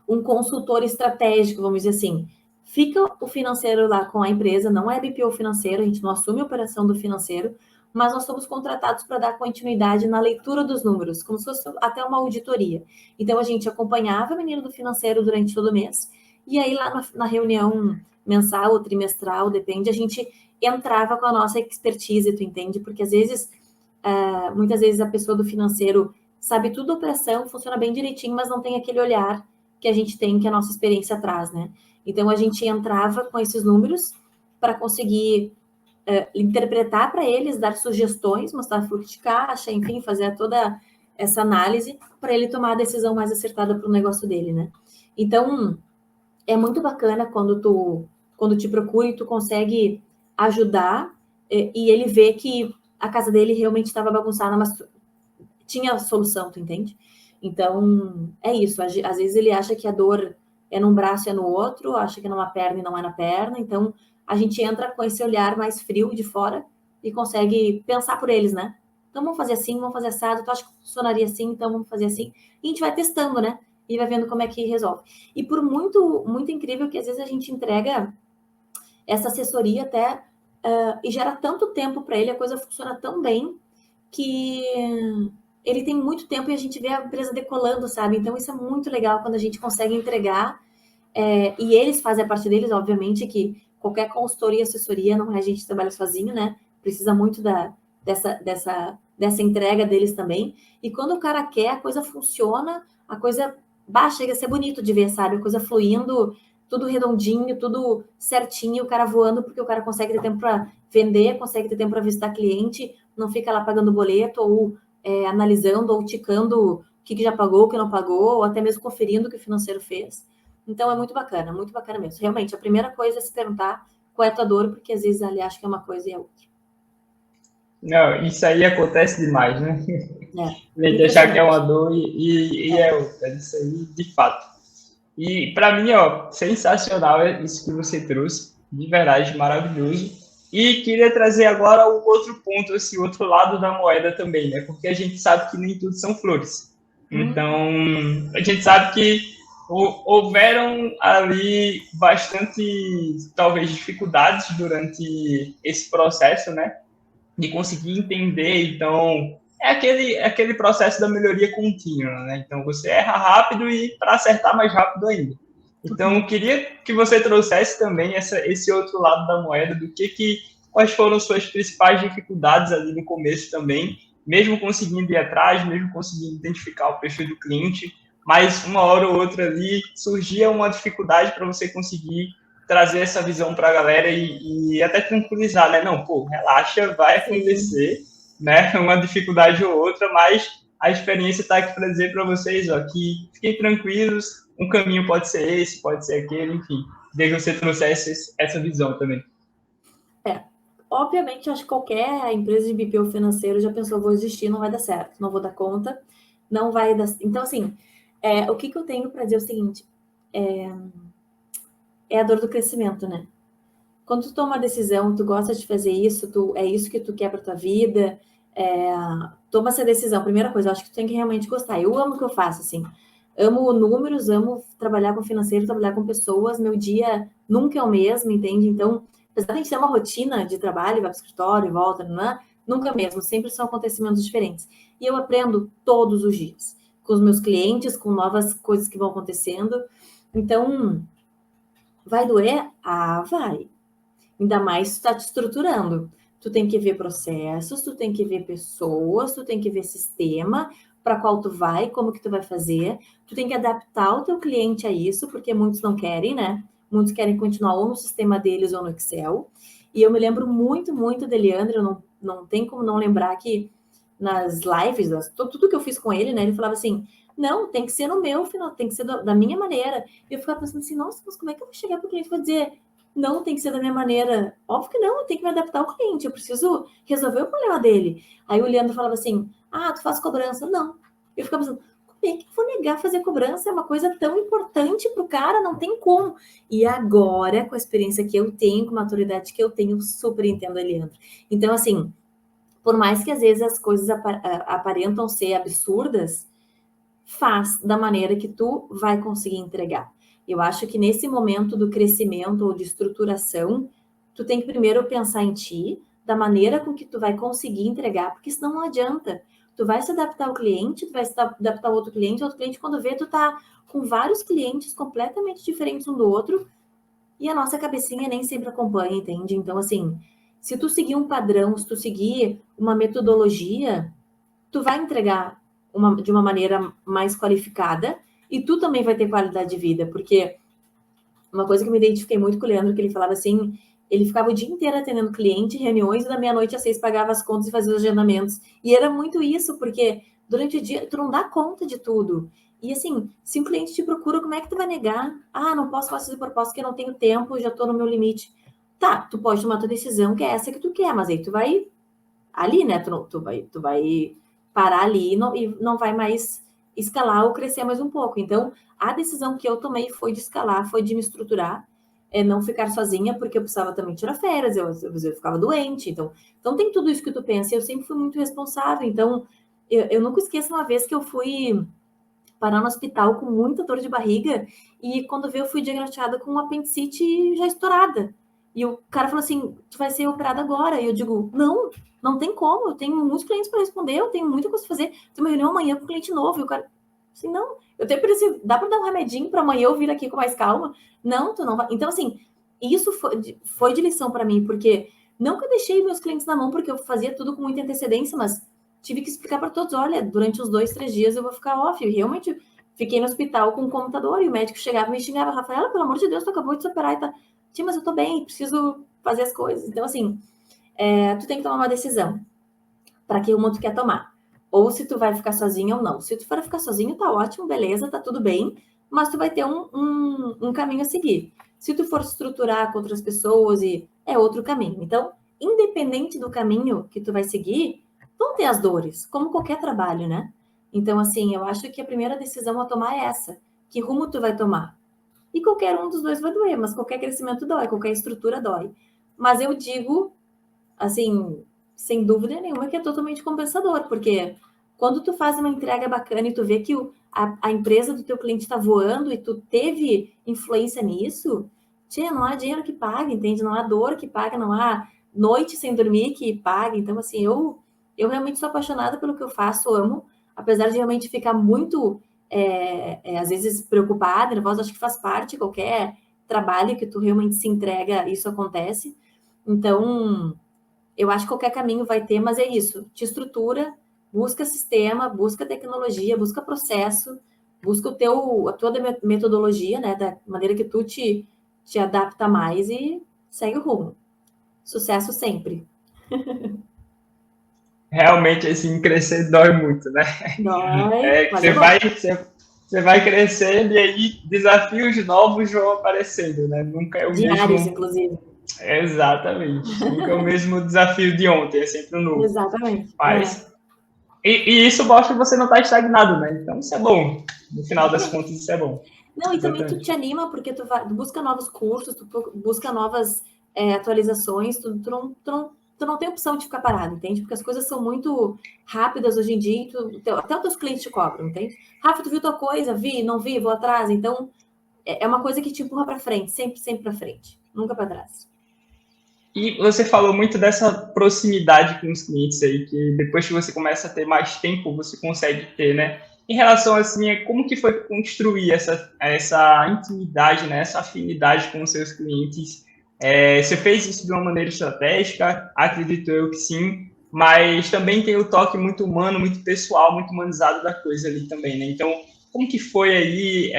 Speaker 2: um consultor estratégico, vamos dizer assim. Fica o financeiro lá com a empresa, não é BPO financeiro, a gente não assume a operação do financeiro, mas nós somos contratados para dar continuidade na leitura dos números, como se fosse até uma auditoria. Então, a gente acompanhava o menino do financeiro durante todo o mês, e aí lá na reunião mensal ou trimestral, depende, a gente entrava com a nossa expertise, tu entende? Porque às vezes, muitas vezes a pessoa do financeiro sabe tudo da operação, funciona bem direitinho, mas não tem aquele olhar que a gente tem, que a nossa experiência traz, né? Então, a gente entrava com esses números para conseguir interpretar para eles, dar sugestões, mostrar fluxo de caixa, enfim, fazer toda essa análise para ele tomar a decisão mais acertada para o negócio dele, né? Então, é muito bacana quando te procura e tu consegue ajudar e ele vê que a casa dele realmente estava bagunçada, mas tinha solução, tu entende? Então, é isso. Às vezes ele acha que a dor é num braço e é no outro, acha que é numa perna e não é na perna. Então, a gente entra com esse olhar mais frio de fora e consegue pensar por eles, né? Então, vamos fazer assim, vamos fazer assado. Tu acha que funcionaria assim, então vamos fazer assim. E a gente vai testando, né? E vai vendo como é que resolve. E por muito incrível que às vezes a gente entrega essa assessoria até e gera tanto tempo para ele, a coisa funciona tão bem que ele tem muito tempo e a gente vê a empresa decolando, sabe? Então, isso é muito legal quando a gente consegue entregar. E eles fazem a parte deles, obviamente, que qualquer consultoria e assessoria não é a gente trabalha sozinho, né? Precisa muito dessa entrega deles também. E quando o cara quer, a coisa funciona, a coisa chega a ser bonito de ver, sabe? A coisa fluindo, tudo redondinho, tudo certinho, o cara voando, porque o cara consegue ter tempo para vender, consegue ter tempo para visitar cliente, não fica lá pagando boleto ou analisando ou ticando o que já pagou, o que não pagou, ou até mesmo conferindo o que o financeiro fez. Então, é muito bacana mesmo. Realmente, a primeira coisa é se perguntar qual é a tua dor, porque às vezes ele acha que é uma coisa e é outra.
Speaker 1: Não, isso aí acontece demais, né? A gente achar que é uma dor e é outra. Isso aí, de fato. E para mim, ó, sensacional isso que você trouxe, de verdade, maravilhoso. E queria trazer agora o outro ponto, esse outro lado da moeda também, né? Porque a gente sabe que nem tudo são flores. Então, a gente sabe que houveram ali bastante, talvez, dificuldades durante esse processo, né? De conseguir entender. Então, é aquele processo da melhoria contínua, né? Então, você erra rápido e para acertar mais rápido ainda. Então, eu queria que você trouxesse também esse outro lado da moeda, quais foram suas principais dificuldades ali no começo também, mesmo conseguindo ir atrás, mesmo conseguindo identificar o perfil do cliente, mas uma hora ou outra ali surgia uma dificuldade para você conseguir trazer essa visão para a galera e até tranquilizar, né? Não, pô, relaxa, vai acontecer, né? Uma dificuldade ou outra, mas a experiência está aqui para dizer para vocês, ó, que fiquem tranquilos, um caminho pode ser esse, pode ser aquele, enfim. Desde que você trouxesse essa visão também.
Speaker 2: obviamente, acho que qualquer empresa de BPO financeiro já pensou, vou desistir, não vai dar certo, não vou dar conta, não vai dar... Então, assim, o que eu tenho para dizer é o seguinte, é a dor do crescimento, né? Quando tu toma uma decisão, tu gosta de fazer isso, é isso que tu quer para tua vida, toma essa decisão. Primeira coisa, eu acho que tu tem que realmente gostar. Eu amo o que eu faço, assim. Amo números, amo trabalhar com financeiro, trabalhar com pessoas. Meu dia nunca é o mesmo, entende? Então, apesar de a gente ter uma rotina de trabalho, vai para o escritório, volta, nunca é o mesmo. Sempre são acontecimentos diferentes. E eu aprendo todos os dias. Com os meus clientes, com novas coisas que vão acontecendo. Então, vai doer? Ah, vai. Ainda mais se tu tá te estruturando. Tu tem que ver processos, tu tem que ver pessoas, tu tem que ver sistema para qual tu vai, como que tu vai fazer. Tu tem que adaptar o teu cliente a isso, porque muitos não querem, né? Muitos querem continuar ou no sistema deles ou no Excel. E eu me lembro muito, muito de Leandro, não tem como não lembrar que nas lives, tudo que eu fiz com ele, né? Ele falava assim, não, tem que ser no meu final, tem que ser da minha maneira. E eu ficava pensando assim, nossa, mas como é que eu vou chegar pro cliente e vou dizer, não tem que ser da minha maneira? Óbvio que não, eu tenho que me adaptar ao cliente, eu preciso resolver o problema dele. Aí o Leandro falava assim, tu faz cobrança? Não. Eu ficava pensando, como é que eu vou negar fazer cobrança? É uma coisa tão importante pro cara, não tem como. E agora, com a experiência que eu tenho, com a maturidade que eu tenho, super entendo o Leandro. Então, assim, por mais que às vezes as coisas aparentam ser absurdas, faz da maneira que tu vai conseguir entregar. Eu acho que nesse momento do crescimento ou de estruturação, tu tem que primeiro pensar em ti, da maneira com que tu vai conseguir entregar, porque senão não adianta. Tu vai se adaptar ao cliente, tu vai se adaptar ao outro cliente quando vê, tu tá com vários clientes completamente diferentes um do outro, e a nossa cabecinha nem sempre acompanha, entende? Então, assim, se tu seguir um padrão, se tu seguir uma metodologia, tu vai entregar de uma maneira mais qualificada e tu também vai ter qualidade de vida, porque uma coisa que eu me identifiquei muito com o Leandro, que ele falava assim, ele ficava o dia inteiro atendendo cliente, reuniões, e da meia-noite às 6 pagava as contas e fazia os agendamentos. E era muito isso, porque durante o dia tu não dá conta de tudo. E assim, se um cliente te procura, como é que tu vai negar? Não posso fazer essa proposta porque eu não tenho tempo, já tô no meu limite. Tá, tu pode tomar tua decisão, que é essa que tu quer, mas aí tu vai ali, né? Tu vai parar ali e não vai mais escalar ou crescer mais um pouco. Então, a decisão que eu tomei foi de escalar, foi de me estruturar, não ficar sozinha, porque eu precisava também tirar férias, eu ficava doente. Então, tem tudo isso que tu pensa. Eu sempre fui muito responsável. Então, eu nunca esqueço uma vez que eu fui parar no hospital com muita dor de barriga e quando veio eu fui diagnosticada com uma apendicite já estourada. E o cara falou assim, tu vai ser operada agora. E eu digo, não tem como, eu tenho muitos clientes para responder, eu tenho muita coisa para fazer. Tenho uma reunião amanhã com um cliente novo. E o cara, assim, não, eu tenho preciso, dá para dar um remedinho para amanhã eu vir aqui com mais calma? Não, tu não vai. Então, assim, isso foi de lição para mim, porque não que eu deixei meus clientes na mão, porque eu fazia tudo com muita antecedência, mas tive que explicar para todos, olha, durante uns 2, 3 dias eu vou ficar off. E realmente fiquei no hospital com um computador e o médico chegava e me xingava, Rafaela, pelo amor de Deus, tu acabou de se operar e tá... Tia, mas eu tô bem, preciso fazer as coisas. Então, assim, tu tem que tomar uma decisão. Para que rumo tu quer tomar. Ou se tu vai ficar sozinho ou não. Se tu for ficar sozinho, tá ótimo, beleza, tá tudo bem, mas tu vai ter um caminho a seguir. Se tu for estruturar com outras pessoas, é outro caminho. Então, independente do caminho que tu vai seguir, vão ter as dores, como qualquer trabalho, né? Então, assim, eu acho que a primeira decisão a tomar é essa. Que rumo tu vai tomar? E qualquer um dos dois vai doer, mas qualquer crescimento dói, qualquer estrutura dói. Mas eu digo, assim, sem dúvida nenhuma que é totalmente compensador, porque quando tu faz uma entrega bacana e tu vê que a empresa do teu cliente está voando e tu teve influência nisso, não há dinheiro que pague, entende? Não há dor que pague, não há noite sem dormir que pague. Então, assim, eu realmente sou apaixonada pelo que eu faço, amo, apesar de realmente ficar muito, às vezes, preocupada, nervosa, acho que faz parte, qualquer trabalho que tu realmente se entrega, isso acontece. Então, eu acho que qualquer caminho vai ter, mas é isso, te estrutura, busca sistema, busca tecnologia, busca processo, busca a tua metodologia, né, da maneira que tu te adapta mais e segue o rumo. Sucesso sempre.
Speaker 1: Realmente, assim, crescer dói muito, né?
Speaker 2: Dói, mas
Speaker 1: Você vai crescendo e aí desafios novos vão aparecendo, né? Nunca é o
Speaker 2: diários,
Speaker 1: mesmo.
Speaker 2: inclusive.
Speaker 1: Exatamente. Nunca é o mesmo desafio de ontem, é sempre um novo.
Speaker 2: Exatamente.
Speaker 1: Mas, e isso mostra que você não está estagnado, né? Então isso é bom. No final das
Speaker 2: Exatamente.
Speaker 1: contas, isso é bom.
Speaker 2: Não, e também tu te
Speaker 1: Exatamente.
Speaker 2: anima porque tu busca novos cursos, tu busca novas atualizações, tu não tem opção de ficar parado, entende? Porque as coisas são muito rápidas hoje em dia, até os teus clientes te cobram, entende? Rafa, tu viu tua coisa? Vi, não vi, vou atrás. Então, é uma coisa que te empurra para frente, sempre, sempre para frente, nunca para trás.
Speaker 1: E você falou muito dessa proximidade com os clientes aí, que depois que você começa a ter mais tempo, você consegue ter, né? Em relação assim, como que foi construir essa intimidade, né? Essa afinidade com os seus clientes? Você fez isso de uma maneira estratégica? Acredito eu que sim, mas também tem o toque muito humano, muito pessoal, muito humanizado da coisa ali também, né? Então, como que foi aí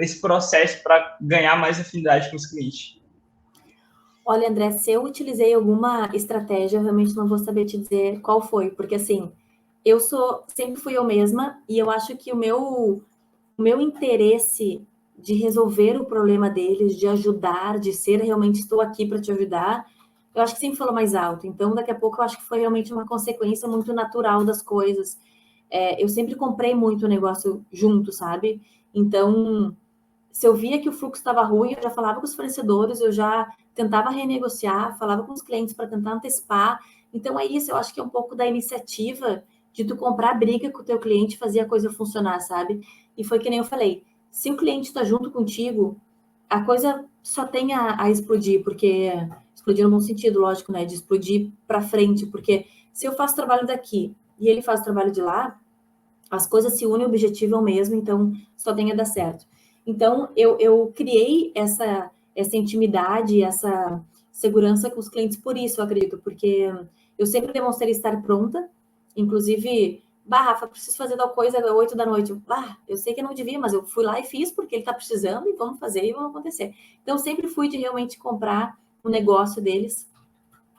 Speaker 1: esse processo para ganhar mais afinidade com os clientes?
Speaker 2: Olha, André, se eu utilizei alguma estratégia, eu realmente não vou saber te dizer qual foi, porque assim, sempre fui eu mesma e eu acho que o meu interesse de resolver o problema deles, de ajudar, de ser realmente estou aqui para te ajudar, eu acho que sempre falou mais alto. Então, daqui a pouco, eu acho que foi realmente uma consequência muito natural das coisas. Eu sempre comprei muito o negócio junto, sabe? Então, se eu via que o fluxo estava ruim, eu já falava com os fornecedores, eu já tentava renegociar, falava com os clientes para tentar antecipar. Então, é isso, eu acho que é um pouco da iniciativa de tu comprar briga com o teu cliente e fazer a coisa funcionar, sabe? E foi que nem eu falei, se o cliente está junto contigo, a coisa só tem a explodir, porque explodir no bom sentido, lógico, né? De explodir para frente, porque se eu faço trabalho daqui e ele faz o trabalho de lá, as coisas se unem, o objetivo é o mesmo, então só tem a dar certo. Então, eu criei essa intimidade, essa segurança com os clientes por isso, eu acredito, porque eu sempre demonstrei estar pronta, inclusive, Rafa, preciso fazer tal coisa às 8 da noite. Eu sei que não devia, mas eu fui lá e fiz porque ele está precisando e vamos fazer e vamos acontecer. Então, sempre fui de realmente comprar o negócio deles,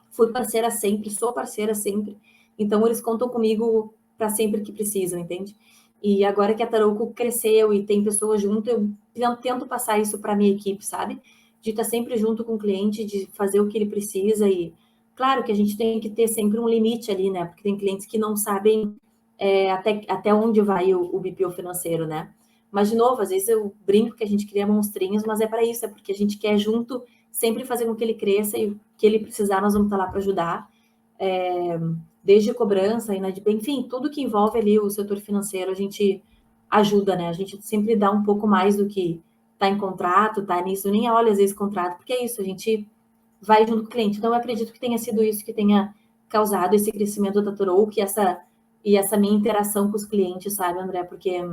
Speaker 2: fui parceira sempre, sou parceira sempre, então eles contam comigo para sempre que precisam, entende? E agora que a Tarouco cresceu e tem pessoas junto, eu tento passar isso para minha equipe, sabe? De estar sempre junto com o cliente, de fazer o que ele precisa e claro que a gente tem que ter sempre um limite ali, né? Porque tem clientes que não sabem até onde vai o BPO financeiro, né? Mas, de novo, às vezes eu brinco que a gente cria monstrinhos, mas é para isso, é porque a gente quer junto sempre fazer com que ele cresça e o que ele precisar, nós vamos estar lá para ajudar. Desde cobrança, enfim, tudo que envolve ali o setor financeiro, a gente ajuda, né? A gente sempre dá um pouco mais do que está em contrato, está nisso, nem olha às vezes contrato, porque é isso, a gente vai junto com o cliente. Então, eu acredito que tenha sido isso que tenha causado esse crescimento da Toro, e essa minha interação com os clientes, sabe, André? Porque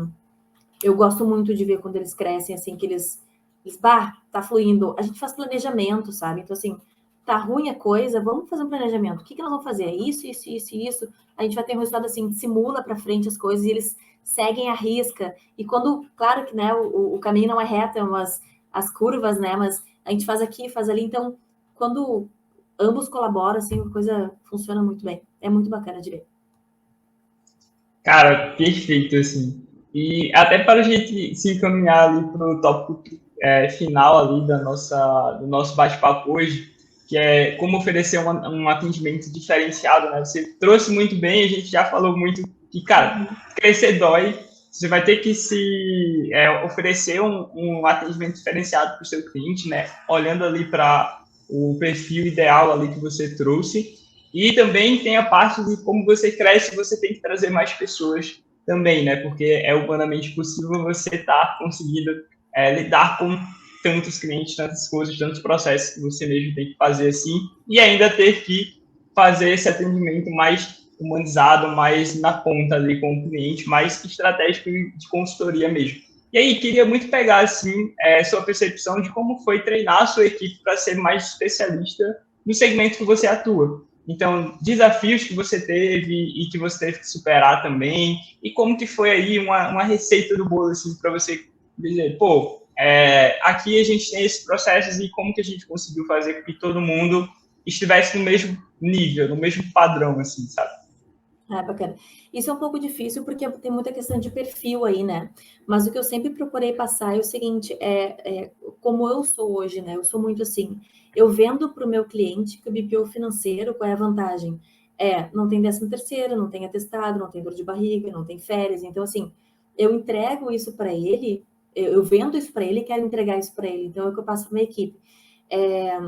Speaker 2: eu gosto muito de ver quando eles crescem, assim, que eles tá fluindo. A gente faz planejamento, sabe? Então, assim, tá ruim a coisa, vamos fazer um planejamento. O que nós vamos fazer? Isso, isso, isso e isso. A gente vai ter um resultado assim, simula para frente as coisas e eles seguem a risca. E quando, claro que, né, o caminho não é reto, mas as curvas, né, mas a gente faz aqui, faz ali. Então, quando ambos colaboram, assim, a coisa funciona muito bem. É muito bacana de ver.
Speaker 1: Cara, perfeito, assim. E até para a gente se encaminhar ali para o tópico final ali do nosso bate-papo hoje, que é como oferecer um atendimento diferenciado, né? Você trouxe muito bem, a gente já falou muito que, cara, crescer dói, você vai ter que oferecer um atendimento diferenciado para o seu cliente, né? Olhando ali para o perfil ideal ali que você trouxe. E também tem a parte de como você cresce, você tem que trazer mais pessoas também, né? Porque é humanamente possível você estar conseguindo lidar com tantos clientes, tantas coisas, tantos processos que você mesmo tem que fazer assim, e ainda ter que fazer esse atendimento mais humanizado, mais na ponta ali com o cliente, mais estratégico de consultoria mesmo. E aí, queria muito pegar, assim, sua percepção de como foi treinar a sua equipe para ser mais especialista no segmento que você atua. Então, desafios que você teve e que você teve que superar também, e como que foi aí uma receita do bolo, assim, para você dizer, pô, aqui a gente tem esses processos e como que a gente conseguiu fazer com que todo mundo estivesse no mesmo nível, no mesmo padrão, assim, sabe?
Speaker 2: Ah, bacana. Isso é um pouco difícil porque tem muita questão de perfil aí, né? Mas o que eu sempre procurei passar é o seguinte, como eu sou hoje, né? Eu sou muito assim, eu vendo para o meu cliente que o BPO financeiro, qual é a vantagem? Não tem 13º, não tem atestado, não tem dor de barriga, não tem férias. Então, assim, eu entrego isso para ele, eu vendo isso para ele e quero entregar isso para ele. Então, é o que eu passo para minha equipe. É,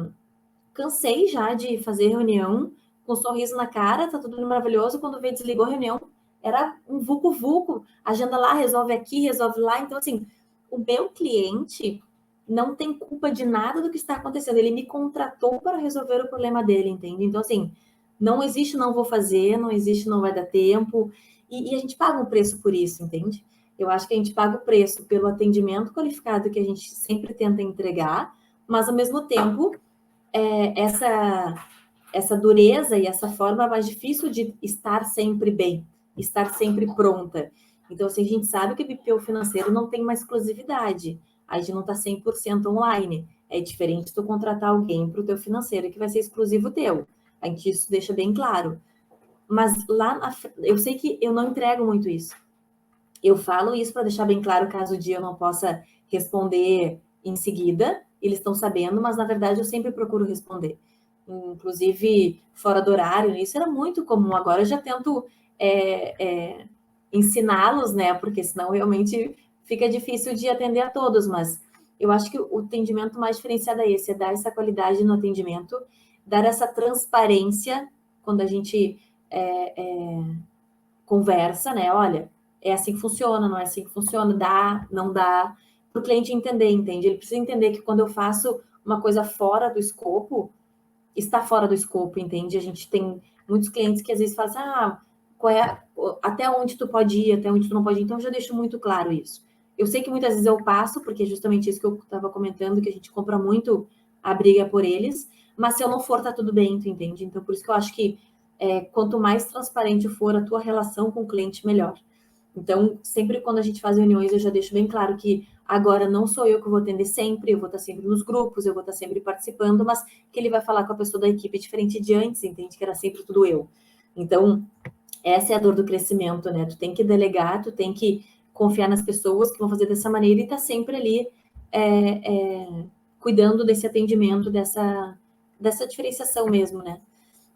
Speaker 2: Cansei já de fazer reunião com um sorriso na cara, tá tudo maravilhoso. Quando veio, desligou a reunião, era um vucu-vucu, agenda lá, resolve aqui, resolve lá. Então, assim, o meu cliente não tem culpa de nada do que está acontecendo. Ele me contratou para resolver o problema dele, entende? Então, assim, não existe não vou fazer, não existe não vai dar tempo. E a gente paga um preço por isso, entende? Eu acho que a gente paga o preço pelo atendimento qualificado que a gente sempre tenta entregar, mas ao mesmo tempo essa dureza e essa forma mais difícil de estar sempre bem, estar sempre pronta. Então, assim, a gente sabe que o BPO financeiro não tem uma exclusividade, a gente não está 100% online. É diferente tu contratar alguém para o teu financeiro que vai ser exclusivo teu. A gente isso deixa bem claro. Mas eu sei que eu não entrego muito isso. Eu falo isso para deixar bem claro caso o dia eu não possa responder em seguida. Eles estão sabendo, mas na verdade eu sempre procuro responder. Inclusive, fora do horário, isso era muito comum. Agora eu já tento é, é, ensiná-los, né? Porque senão realmente fica difícil de atender a todos. Mas eu acho que o atendimento mais diferenciado é esse: é dar essa qualidade no atendimento, dar essa transparência quando a gente conversa, né? Olha, é assim que funciona, não é assim que funciona, dá, não dá, para o cliente entender, entende? Ele precisa entender que quando eu faço uma coisa fora do escopo, está fora do escopo, entende? A gente tem muitos clientes que às vezes falam assim, qual é, até onde tu pode ir, até onde tu não pode ir, então eu já deixo muito claro isso. Eu sei que muitas vezes eu passo, porque é justamente isso que eu estava comentando, que a gente compra muito a briga por eles, mas se eu não for, tá tudo bem, tu entende? Então, por isso que eu acho que quanto mais transparente for a tua relação com o cliente, melhor. Então, sempre quando a gente faz reuniões, eu já deixo bem claro que agora não sou eu que vou atender sempre, eu vou estar sempre nos grupos, eu vou estar sempre participando, mas que ele vai falar com a pessoa da equipe diferente de antes, entende? Que era sempre tudo eu. Então, essa é a dor do crescimento, né? Tu tem que delegar, tu tem que confiar nas pessoas que vão fazer dessa maneira e estar sempre ali cuidando desse atendimento, dessa diferenciação mesmo, né?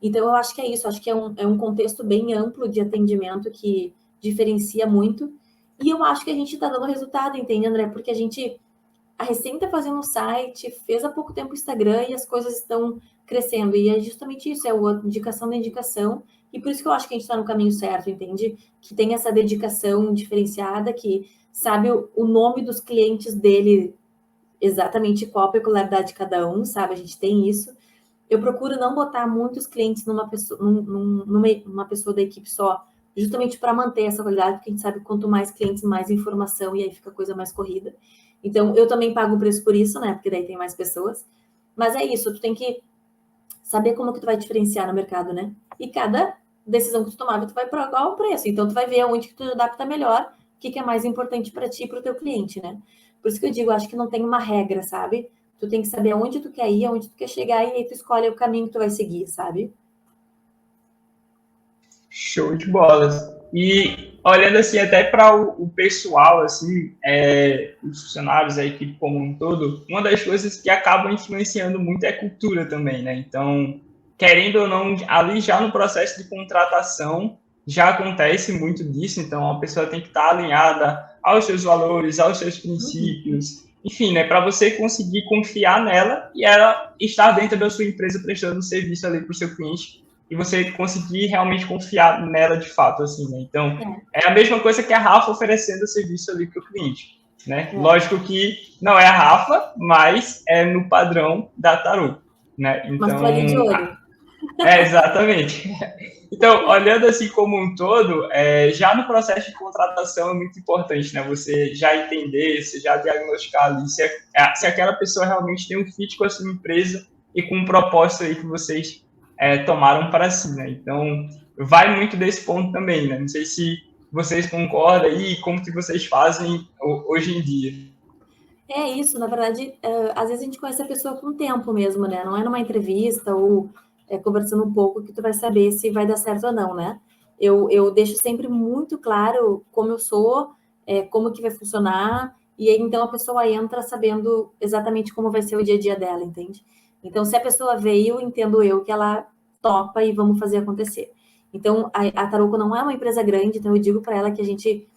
Speaker 2: Então, eu acho que é isso, acho que é um contexto bem amplo de atendimento que diferencia muito. E eu acho que a gente está dando resultado, entende, André? Porque a recém está fazendo um site, fez há pouco tempo o Instagram e as coisas estão crescendo. E é justamente isso, é a indicação da indicação. E por isso que eu acho que a gente está no caminho certo, entende? Que tem essa dedicação diferenciada, que sabe o nome dos clientes dele, exatamente qual a peculiaridade de cada um, sabe? A gente tem isso. Eu procuro não botar muitos clientes numa pessoa, numa pessoa da equipe só, justamente para manter essa qualidade, porque a gente sabe que quanto mais clientes, mais informação, e aí fica a coisa mais corrida. Então, eu também pago o preço por isso, né? Porque daí tem mais pessoas. Mas é isso, tu tem que saber como que tu vai diferenciar no mercado, né? E cada decisão que tu tomar, tu vai pagar o preço. Então, tu vai ver onde que tu adapta melhor, o que é mais importante para ti e para o teu cliente, né? Por isso que eu digo, acho que não tem uma regra, sabe? Tu tem que saber aonde tu quer ir, aonde tu quer chegar, e aí tu escolhe o caminho que tu vai seguir, sabe?
Speaker 1: Show de bolas. E olhando assim até para o pessoal, assim, os funcionários, a equipe como um todo, uma das coisas que acabam influenciando muito é a cultura também, né? Então, querendo ou não, ali já no processo de contratação já acontece muito disso. Então, a pessoa tem que estar alinhada aos seus valores, aos seus
Speaker 2: Uhum.
Speaker 1: princípios, enfim, né? Para você conseguir confiar nela e ela estar dentro da sua empresa prestando serviço ali para o seu cliente e você conseguir realmente confiar nela de fato, assim, né? Então,
Speaker 2: É,
Speaker 1: é a mesma coisa que a Rafa oferecendo o serviço ali para o cliente, né?
Speaker 2: é.
Speaker 1: Lógico que não é a Rafa, mas é no padrão da Tarô, né?
Speaker 2: Mas
Speaker 1: Então,
Speaker 2: tô ali de olho.
Speaker 1: exatamente. Então, olhando assim como um todo, já no processo de contratação é muito importante, né? Você já entender, você já diagnosticar ali se aquela pessoa realmente tem um fit com a sua empresa e com um propósito aí que vocês tomaram para si, né? Então, vai muito desse ponto também, né? Não sei se vocês concordam aí, como que vocês fazem hoje em dia.
Speaker 2: É isso, na verdade, às vezes a gente conhece a pessoa com tempo mesmo, né? Não é numa entrevista ou conversando um pouco que tu vai saber se vai dar certo ou não, né? eu deixo sempre muito claro como eu sou, como que vai funcionar, e aí então a pessoa entra sabendo exatamente como vai ser o dia a dia dela, entende? Então, se a pessoa veio, entendo eu que ela topa e vamos fazer acontecer. Então, a Tarouco não é uma empresa grande, então eu digo para ela que a gente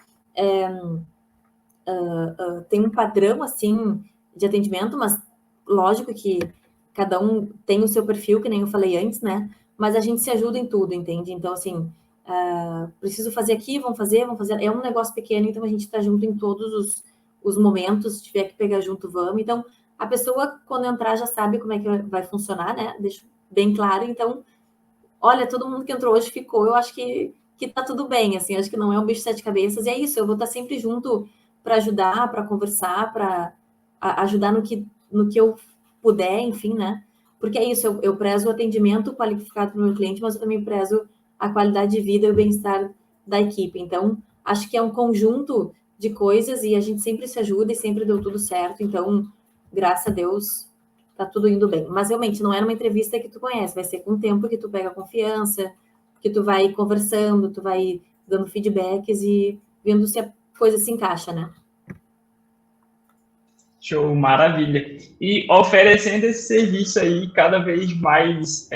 Speaker 2: tem um padrão, assim, de atendimento, mas lógico que cada um tem o seu perfil, que nem eu falei antes, né? Mas a gente se ajuda em tudo, entende? Então, assim, preciso fazer aqui, vamos fazer. É um negócio pequeno, então a gente está junto em todos os momentos. Se tiver que pegar junto, vamos. Então, a pessoa, quando entrar, já sabe como é que vai funcionar, né? Deixo bem claro. Então, olha, todo mundo que entrou hoje ficou. Eu acho que tá tudo bem, assim. Acho que não é um bicho de sete cabeças. E é isso, eu vou estar sempre junto para ajudar, para conversar, para ajudar no que eu puder, enfim, né? Porque é isso, eu prezo o atendimento qualificado para o meu cliente, mas eu também prezo a qualidade de vida e o bem-estar da equipe. Então, acho que é um conjunto de coisas e a gente sempre se ajuda e sempre deu tudo certo. Então, graças a Deus, tá tudo indo bem. Mas realmente não é numa entrevista que tu conhece, vai ser com o tempo que tu pega confiança, que tu vai conversando, tu vai dando feedbacks e vendo se a coisa se encaixa, né?
Speaker 1: Show, maravilha. E oferecendo esse serviço aí cada vez mais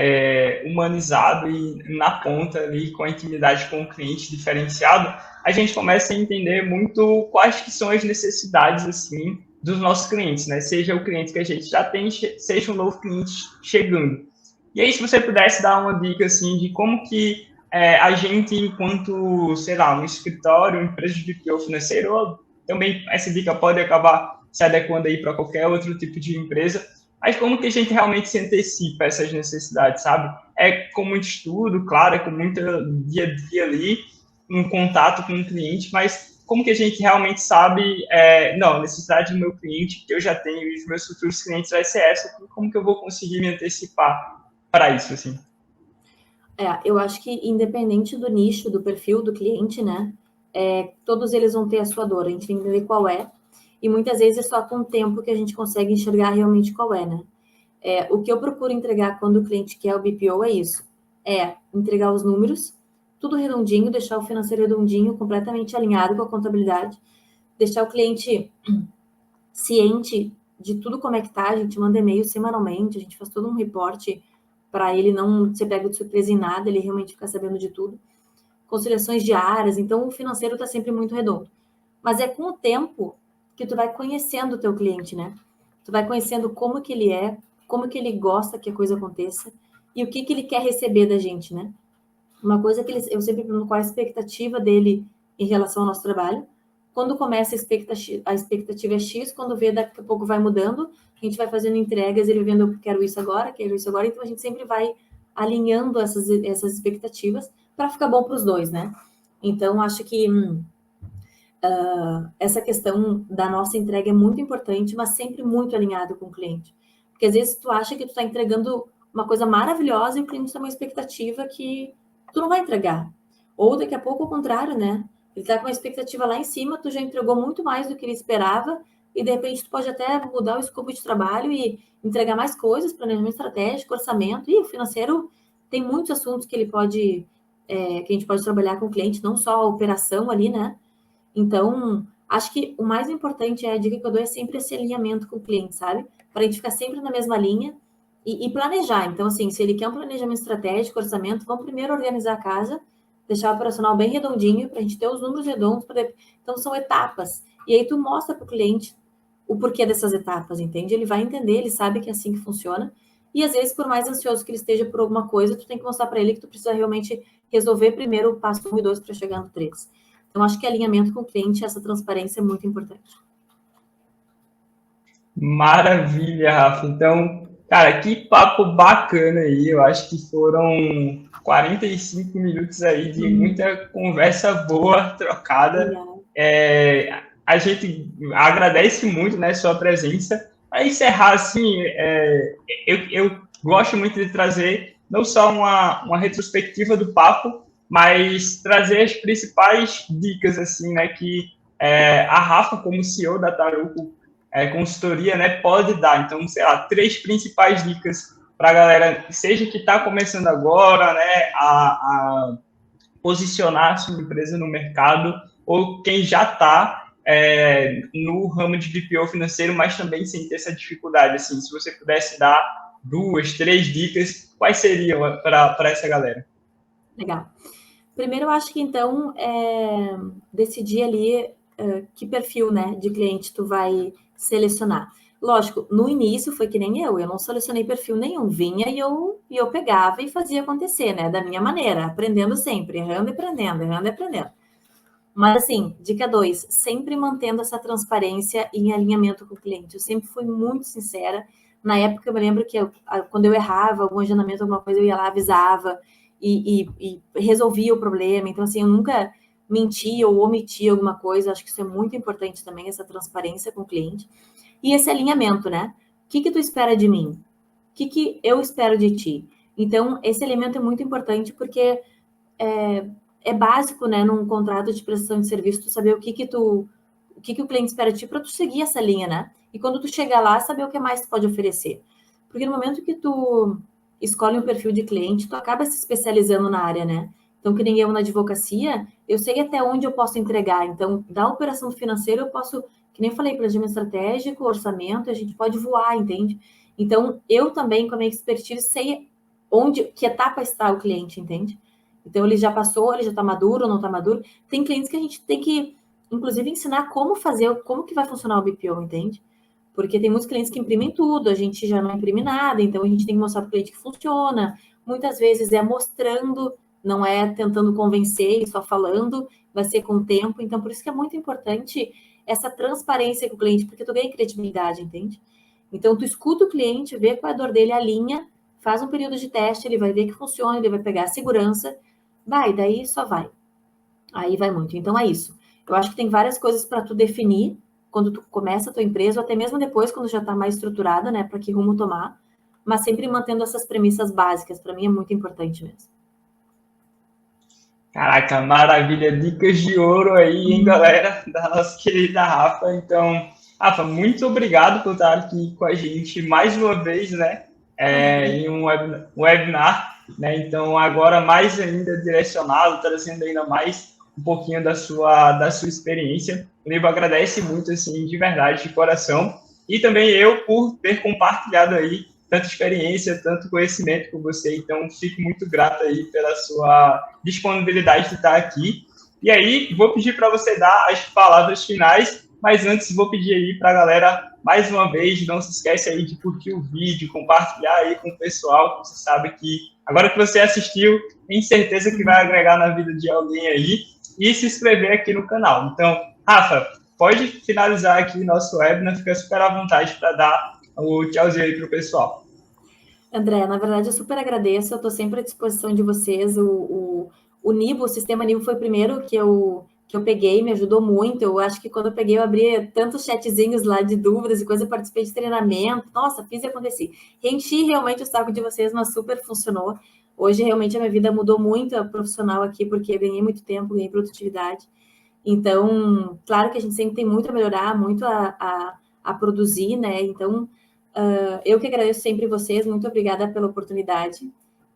Speaker 1: humanizado e na ponta ali, com a intimidade com o cliente diferenciado, a gente começa a entender muito quais que são as necessidades, assim, dos nossos clientes, né? Seja o cliente que a gente já tem, seja um novo cliente chegando. E aí, se você pudesse dar uma dica, assim, de como que a gente, enquanto, sei lá, um escritório, uma empresa de BPO financeiro, ou também essa dica pode acabar se adequando aí para qualquer outro tipo de empresa, mas como que a gente realmente se antecipa essas necessidades, sabe? É com muito estudo, claro, é com muito dia a dia ali, um contato com o cliente, mas como que a gente realmente sabe, não, a necessidade do meu cliente que eu já tenho e os meus futuros clientes vai ser essa, como que eu vou conseguir me antecipar para isso, assim?
Speaker 2: Eu acho que independente do nicho, do perfil do cliente, né? Todos eles vão ter a sua dor, a gente tem que entender qual é. E muitas vezes é só com o tempo que a gente consegue enxergar realmente qual é, né? O que eu procuro entregar quando o cliente quer o BPO é isso. Entregar os números, tudo redondinho, deixar o financeiro redondinho, completamente alinhado com a contabilidade, deixar o cliente ciente de tudo como é que tá, a gente manda e-mail semanalmente, a gente faz todo um reporte para ele não ser pego de surpresa em nada, ele realmente ficar sabendo de tudo. Conciliações diárias, então o financeiro está sempre muito redondo. Mas é com o tempo que tu vai conhecendo o teu cliente, né? Tu vai conhecendo como que ele é, como que ele gosta que a coisa aconteça e o que que ele quer receber da gente, né? Uma coisa que eu sempre pergunto qual a expectativa dele em relação ao nosso trabalho. Quando começa a expectativa é X, quando vê daqui a pouco vai mudando, a gente vai fazendo entregas, ele vendo eu quero isso agora, então a gente sempre vai alinhando essas expectativas para ficar bom para os dois, né? Então, acho que essa questão da nossa entrega é muito importante, mas sempre muito alinhado com o cliente. Porque às vezes tu acha que tu está entregando uma coisa maravilhosa e o cliente tem uma expectativa que tu não vai entregar. Ou daqui a pouco o contrário, né? Ele está com uma expectativa lá em cima, tu já entregou muito mais do que ele esperava e de repente tu pode até mudar o escopo de trabalho e entregar mais coisas, planejamento estratégico, orçamento. E o financeiro tem muitos assuntos que ele pode, que a gente pode trabalhar com o cliente, não só a operação ali, né? Então, acho que o mais importante a dica que eu dou é sempre esse alinhamento com o cliente, sabe? Para a gente ficar sempre na mesma linha e planejar. Então, assim, se ele quer um planejamento estratégico, orçamento, vamos primeiro organizar a casa, deixar o operacional bem redondinho, para a gente ter os números redondos. Então, são etapas. E aí tu mostra para o cliente o porquê dessas etapas, entende? Ele vai entender, ele sabe que é assim que funciona. E às vezes, por mais ansioso que ele esteja por alguma coisa, tu tem que mostrar para ele que tu precisa realmente resolver primeiro o passo 1 e 2 para chegar no 3. Então, acho que alinhamento com o cliente, essa transparência é muito importante.
Speaker 1: Maravilha, Rafa. Então, cara, que papo bacana aí. Eu acho que foram 45 minutos aí de muita conversa boa, trocada. A gente agradece muito, né, sua presença. Para encerrar, assim, eu gosto muito de trazer não só uma retrospectiva do papo, mas trazer as principais dicas, assim, né, que a Rafa, como CEO da Tarouco, consultoria, né, pode dar. Então, sei lá, 3 principais dicas para a galera, seja que está começando agora, né, a posicionar a sua empresa no mercado, ou quem já está no ramo de BPO financeiro, mas também sem ter essa dificuldade. Assim, se você pudesse dar 2, 3 dicas, quais seriam para essa galera?
Speaker 2: Legal. Primeiro, eu acho que, então, decidir ali que perfil, né, de cliente tu vai selecionar. Lógico, no início foi que nem eu não selecionei perfil nenhum, vinha e eu pegava e fazia acontecer, né, da minha maneira, aprendendo sempre, errando e aprendendo, errando e aprendendo. Mas, assim, dica 2, sempre mantendo essa transparência em alinhamento com o cliente. Eu sempre fui muito sincera. Na época, eu me lembro que quando eu errava algum agendamento, alguma coisa, eu ia lá, avisava e resolvia o problema. Então, assim, eu nunca mentia ou omitia alguma coisa. Acho que isso é muito importante também, essa transparência com o cliente. E esse alinhamento, né? O que tu espera de mim? O que eu espero de ti? Então, esse elemento é muito importante porque é básico, né, num contrato de prestação de serviço, tu saber o que o cliente espera de ti para tu seguir essa linha, né? E quando tu chegar lá, saber o que mais tu pode oferecer. Porque no momento que tu escolhe um perfil de cliente, tu acaba se especializando na área, né? Então, que nem eu na advocacia, eu sei até onde eu posso entregar. Então, da operação financeira, eu posso, que nem eu falei, planejamento estratégico, orçamento, a gente pode voar, entende? Então, eu também, com a minha expertise, sei que etapa está o cliente, entende? Então, ele já passou, ele já está maduro ou não está maduro. Tem clientes que a gente tem que, inclusive, ensinar como fazer, como que vai funcionar o BPO, entende? Porque tem muitos clientes que imprimem tudo, a gente já não imprime nada, então a gente tem que mostrar para o cliente que funciona. Muitas vezes é mostrando, não é tentando convencer e só falando, vai ser com o tempo. Então, por isso que é muito importante essa transparência com o cliente, porque tu ganha credibilidade, entende? Então, tu escuta o cliente, vê qual é a dor dele, alinha, faz um período de teste, ele vai ver que funciona, ele vai pegar a segurança, vai, daí só vai. Aí vai muito. Então é isso. Eu acho que tem várias coisas para tu definir quando tu começa a tua empresa, ou até mesmo depois, quando já está mais estruturada, né, para que rumo tomar, mas sempre mantendo essas premissas básicas. Para mim é muito importante mesmo.
Speaker 1: Caraca, maravilha, dicas de ouro aí, hein, galera, da nossa querida Rafa. Então, Rafa, muito obrigado por estar aqui com a gente mais uma vez, né, em um webinar, né, então agora mais ainda direcionado, trazendo ainda mais um pouquinho da sua experiência. O Nivo agradece muito, assim, de verdade, de coração, e também eu por ter compartilhado aí tanta experiência, tanto conhecimento com você. Então, fico muito grato aí pela sua disponibilidade de estar aqui. E aí, vou pedir para você dar as palavras finais, mas antes vou pedir aí para a galera, mais uma vez, não se esquece aí de curtir o vídeo, compartilhar aí com o pessoal, que você sabe que agora que você assistiu, tem certeza que vai agregar na vida de alguém aí, e se inscrever aqui no canal. Então, Rafa, pode finalizar aqui nosso webinar, fica super à vontade para dar o tchauzinho aí para o pessoal.
Speaker 2: André, na verdade, eu super agradeço, eu estou sempre à disposição de vocês. O Nibo, o sistema Nibo foi o primeiro que eu peguei, me ajudou muito. Eu acho que quando eu peguei, eu abri tantos chatzinhos lá de dúvidas e coisa, eu participei de treinamento. Nossa, fiz e aconteci. Enchi realmente o saco de vocês, mas super funcionou. Hoje, realmente, a minha vida mudou muito a profissional aqui, porque eu ganhei muito tempo, ganhei produtividade. Então, claro que a gente sempre tem muito a melhorar, muito a produzir, né? Então, eu que agradeço sempre vocês, muito obrigada pela oportunidade.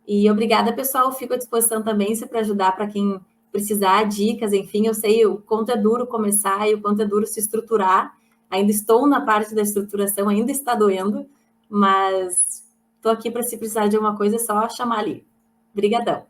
Speaker 2: E obrigada, pessoal. Fico à disposição também, se para ajudar para quem precisar, dicas, enfim, eu sei o quanto é duro começar e o quanto é duro se estruturar. Ainda estou na parte da estruturação, ainda está doendo, mas estou aqui para se precisar de alguma coisa, é só chamar ali. Obrigadão.